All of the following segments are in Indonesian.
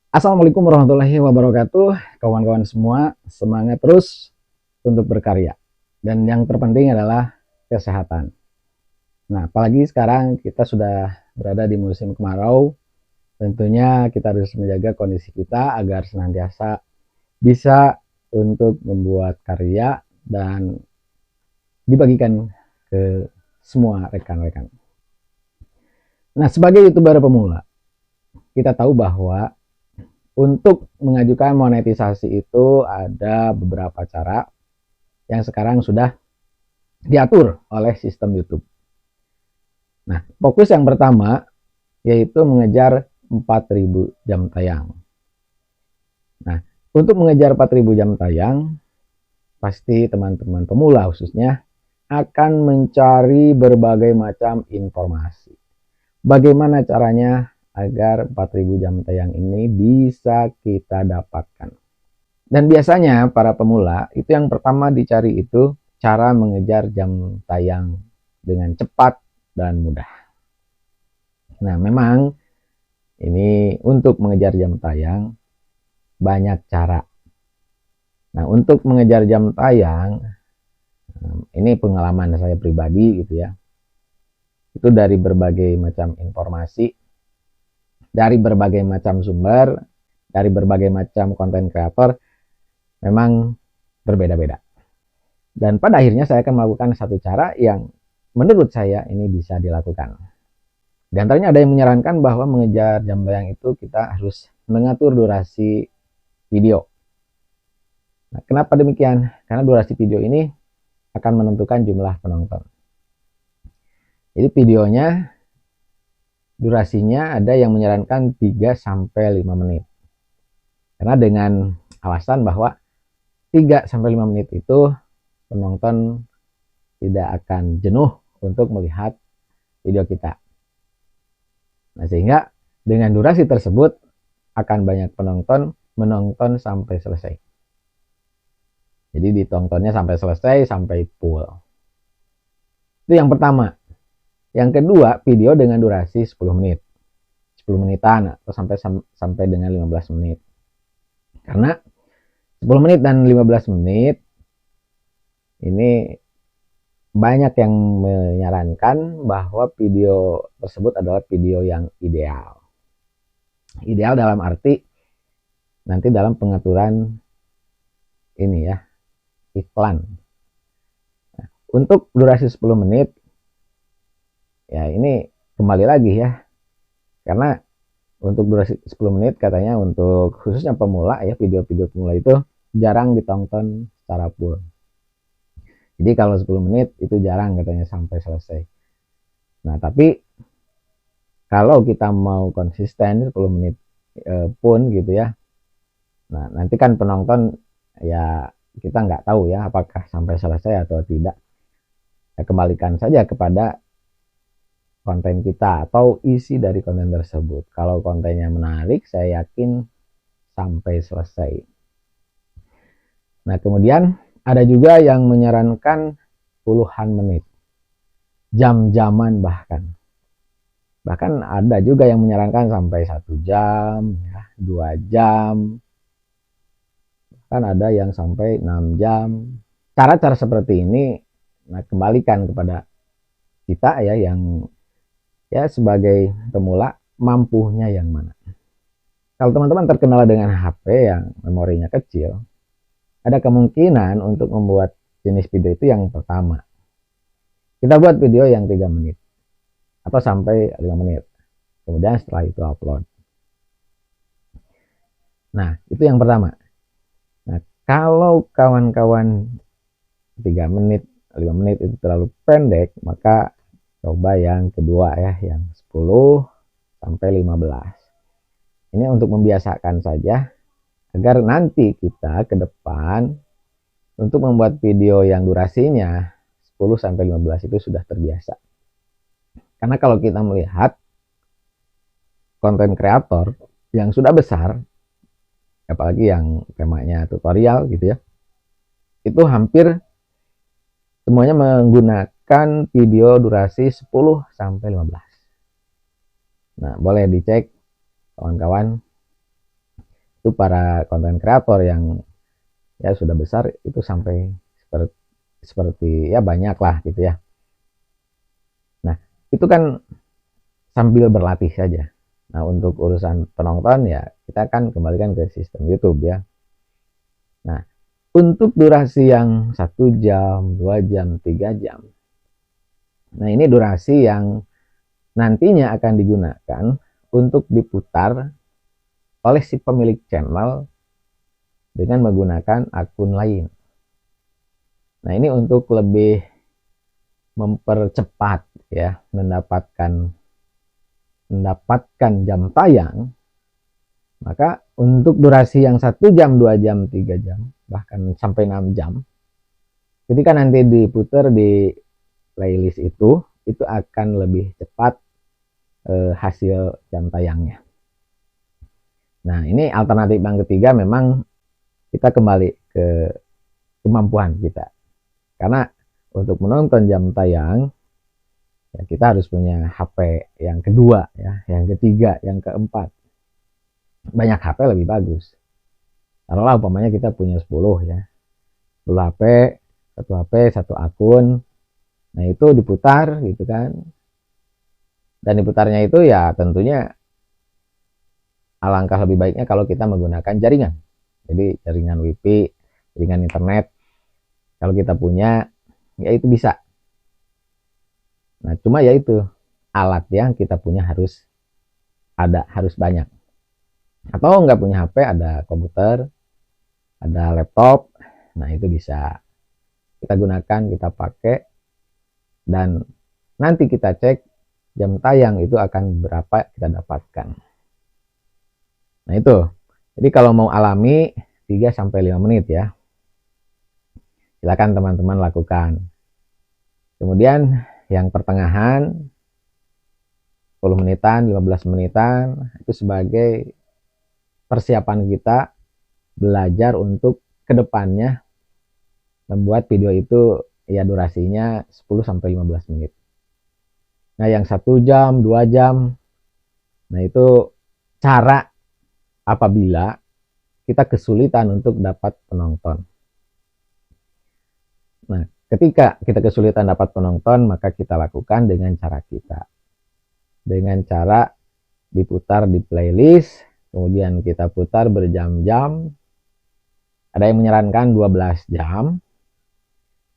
Assalamualaikum warahmatullahi wabarakatuh. Kawan-kawan semua, semangat terus untuk berkarya. Dan yang terpenting adalah kesehatan. Nah, apalagi sekarang kita sudah berada di musim kemarau. Tentunya kita harus menjaga kondisi kita agar senantiasa bisa untuk membuat karya dan dibagikan ke semua rekan-rekan. Nah, sebagai YouTuber pemula, kita tahu bahwa untuk mengajukan monetisasi itu ada beberapa cara yang sekarang sudah diatur oleh sistem YouTube. Nah, fokus yang pertama yaitu mengejar 4.000 jam tayang. Nah, untuk mengejar 4.000 jam tayang, pasti teman-teman pemula khususnya akan mencari berbagai macam informasi. Bagaimana caranya agar 4.000 jam tayang ini bisa kita dapatkan. Dan biasanya para pemula itu yang pertama dicari itu cara mengejar jam tayang dengan cepat dan mudah. Nah, memang ini untuk mengejar jam tayang banyak cara. Nah, untuk mengejar jam tayang ini pengalaman saya pribadi gitu ya. Itu dari berbagai macam informasi, dari berbagai macam sumber, dari berbagai macam konten kreator, memang berbeda-beda. Dan pada akhirnya saya akan melakukan satu cara yang menurut saya ini bisa dilakukan. Di antaranya ada yang menyarankan bahwa mengejar jam tayang itu kita harus mengatur durasi video. Nah, kenapa demikian? Karena durasi video ini akan menentukan jumlah penonton. Jadi videonya durasinya ada yang menyarankan 3-5 menit. Karena dengan alasan bahwa 3-5 menit itu penonton tidak akan jenuh untuk melihat video kita. Nah, sehingga dengan durasi tersebut akan banyak penonton menonton sampai selesai. Jadi ditontonnya sampai selesai, sampai full. Itu yang pertama. Yang kedua, video dengan durasi 10 menit. 10 menitan atau sampai dengan 15 menit. Karena 10 menit dan 15 menit ini banyak yang menyarankan bahwa video tersebut adalah video yang ideal. Ideal dalam arti nanti dalam pengaturan ini ya, iklan. Nah, untuk durasi 10 menit ya ini kembali lagi ya. Karena untuk durasi 10 menit katanya untuk khususnya pemula ya, video-video pemula itu jarang ditonton secara full. Jadi kalau 10 menit itu jarang katanya sampai selesai. Nah, tapi kalau kita mau konsisten 10 menit pun gitu ya. Nah, nanti kan penonton ya kita nggak tahu ya apakah sampai selesai atau tidak. Ya, kembalikan saja kepada konten kita atau isi dari konten tersebut. Kalau kontennya menarik, saya yakin sampai selesai. Nah, kemudian ada juga yang menyarankan puluhan menit, jam-jaman bahkan. Bahkan ada juga yang menyarankan sampai 1 jam, ya, 2 jam. Bahkan ada yang sampai 6 jam. Cara-cara seperti ini, nah kembalikan kepada kita ya yang ya sebagai pemula mampunya yang mana. Kalau teman-teman terkendala dengan HP yang memorinya kecil, ada kemungkinan untuk membuat jenis video itu yang pertama. Kita buat video yang 3 menit atau sampai 5 menit. Kemudian setelah itu upload. Nah, itu yang pertama. Nah, kalau kawan-kawan 3 menit, 5 menit itu terlalu pendek, maka coba yang kedua ya, yang 10-15. Ini untuk membiasakan saja agar nanti kita ke depan untuk membuat video yang durasinya 10-15 itu sudah terbiasa. Karena kalau kita melihat konten kreator yang sudah besar, apalagi yang temanya tutorial gitu ya, itu hampir semuanya menggunakan video durasi 10-15. Nah, boleh dicek kawan-kawan itu para konten kreator yang ya sudah besar itu sampai seperti ya banyak lah gitu ya. Nah itu kan sambil berlatih saja. Nah untuk urusan penonton ya kita kan kembalikan ke sistem YouTube ya. Nah untuk durasi yang 1 jam, 2 jam, 3 jam, nah ini durasi yang nantinya akan digunakan untuk diputar oleh si pemilik channel dengan menggunakan akun lain. Nah ini untuk lebih mempercepat ya mendapatkan jam tayang, maka untuk durasi yang 1 jam, 2 jam, 3 jam, bahkan sampai 6 jam, ketika nanti diputar di playlist itu akan lebih cepat hasil jam tayangnya. Nah ini alternatif yang ketiga, memang kita kembali ke kemampuan kita, karena untuk menonton jam tayang ya kita harus punya HP yang kedua ya, yang ketiga, yang keempat. Banyak HP lebih bagus. Taruhlah umpamanya kita punya 10 ya, 10 HP, satu HP, satu akun. Nah itu diputar gitu kan, dan diputarnya itu ya tentunya alangkah lebih baiknya kalau kita menggunakan jaringan. Jadi jaringan WiFi, jaringan internet, kalau kita punya ya itu bisa. Nah cuma ya itu, alat yang kita punya harus banyak. Atau nggak punya HP, ada komputer, ada laptop, nah itu bisa kita gunakan, kita pakai, dan nanti kita cek jam tayang itu akan berapa kita dapatkan. Nah itu, jadi kalau mau alami 3-5 menit ya, silakan teman-teman lakukan. Kemudian yang pertengahan 10 menitan, 15 menitan itu sebagai persiapan kita belajar untuk kedepannya membuat video itu ya durasinya 10-15 menit. Nah yang 1 jam, 2 jam, nah itu cara apabila kita kesulitan untuk dapat penonton. Nah ketika kita kesulitan dapat penonton, maka kita lakukan dengan cara kita, dengan cara diputar di playlist, kemudian kita putar berjam-jam. Ada yang menyarankan 12 jam.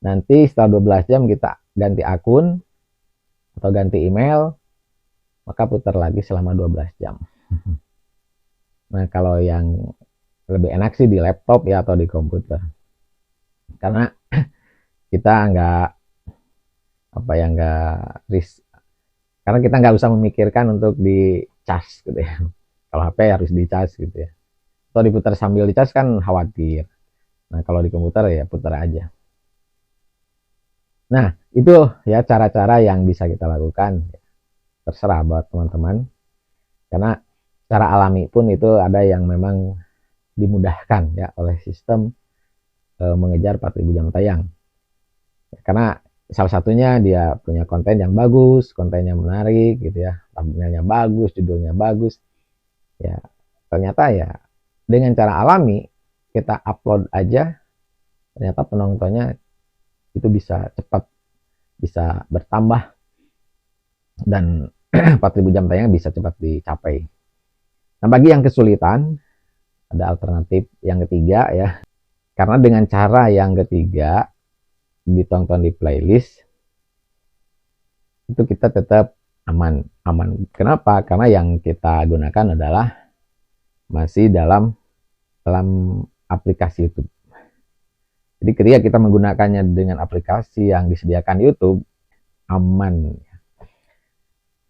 Nanti setelah 12 jam kita ganti akun atau ganti email, maka putar lagi selama 12 jam. Nah kalau yang lebih enak sih di laptop ya atau di komputer, karena kita nggak risk, karena kita nggak usah memikirkan untuk di charge gitu ya. Kalau HP harus di charge gitu ya, atau diputar sambil di charge kan khawatir. Nah kalau di komputer ya putar aja. Nah itu ya cara-cara yang bisa kita lakukan, terserah buat teman-teman, karena cara alami pun itu ada yang memang dimudahkan ya oleh sistem mengejar 4000 jam tayang, karena salah satunya dia punya konten yang bagus, kontennya menarik gitu ya, thumbnailnya bagus, judulnya bagus ya. Ternyata ya dengan cara alami kita upload aja, ternyata penontonnya itu bisa cepat, bisa bertambah, dan 4000 jam tayang bisa cepat dicapai. Nah bagi yang kesulitan ada alternatif yang ketiga ya, karena dengan cara yang ketiga ditonton di playlist itu kita tetap aman. Kenapa? Karena yang kita gunakan adalah masih dalam aplikasi YouTube. Jadi ketika kita menggunakannya dengan aplikasi yang disediakan YouTube, aman.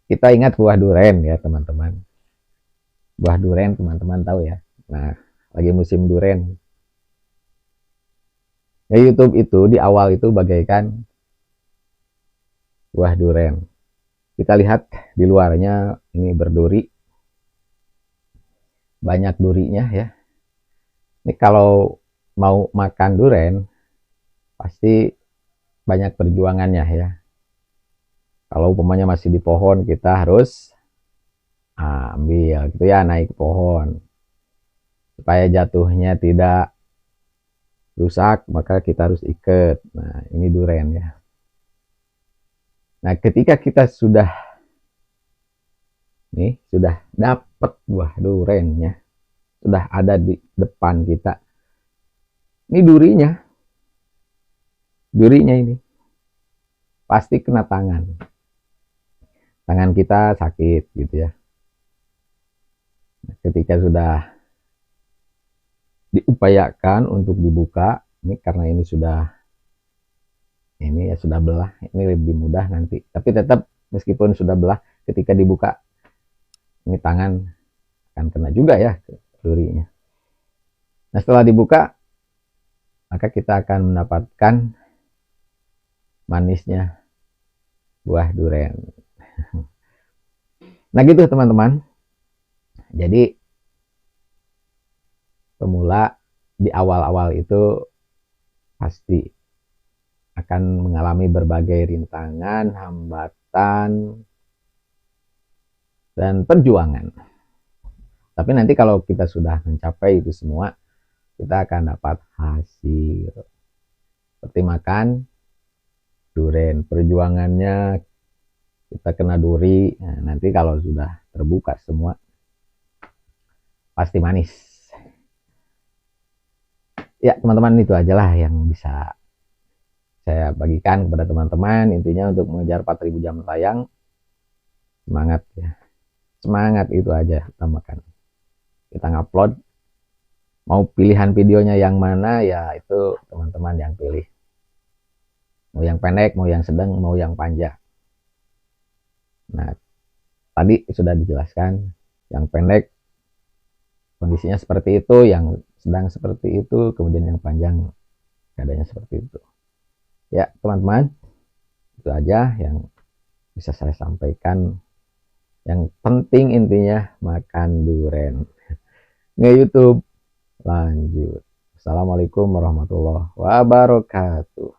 Kita ingat buah duren ya teman-teman. Buah duren teman-teman tahu ya. Nah lagi musim duren. Ya, YouTube itu di awal itu bagaikan buah duren. Kita lihat di luarnya ini berduri, banyak durinya ya. Ini kalau mau makan duren pasti banyak perjuangannya ya. Kalau umpamanya masih di pohon, kita harus ambil gitu ya, naik pohon. supaya jatuhnya tidak rusak, maka kita harus ikat. Nah, ini duren ya. Nah, ketika kita sudah dapat buah durennya, sudah ada di depan kita. Ini durinya ini pasti kena tangan. Tangan kita sakit gitu ya. Nah, ketika sudah diupayakan untuk dibuka, ini karena ini sudah belah, ini lebih mudah nanti. Tapi tetap meskipun sudah belah, ketika dibuka ini tangan akan kena juga ya durinya. Nah, setelah dibuka, maka kita akan mendapatkan manisnya buah durian. Nah gitu teman-teman. Jadi pemula di awal-awal itu pasti akan mengalami berbagai rintangan, hambatan, dan perjuangan. Tapi nanti kalau kita sudah mencapai itu semua, kita akan dapat hasil. Seperti makan durian, perjuangannya kita kena duri. Nah, nanti kalau sudah terbuka semua, pasti manis. Ya teman-teman, itu ajalah yang bisa saya bagikan kepada teman-teman. Intinya untuk mengejar 4000 jam tayang, semangat ya, semangat itu aja utamakan. Kita ngupload, mau pilihan videonya yang mana ya itu teman-teman yang pilih, mau yang pendek, mau yang sedang, mau yang panjang. Nah tadi sudah dijelaskan, yang pendek kondisinya seperti itu, yang sedang seperti itu, kemudian yang panjang keadaannya seperti itu. Ya teman-teman, itu aja yang bisa saya sampaikan. Yang penting intinya makan durian. Nge YouTube lanjut. Assalamualaikum warahmatullahi wabarakatuh.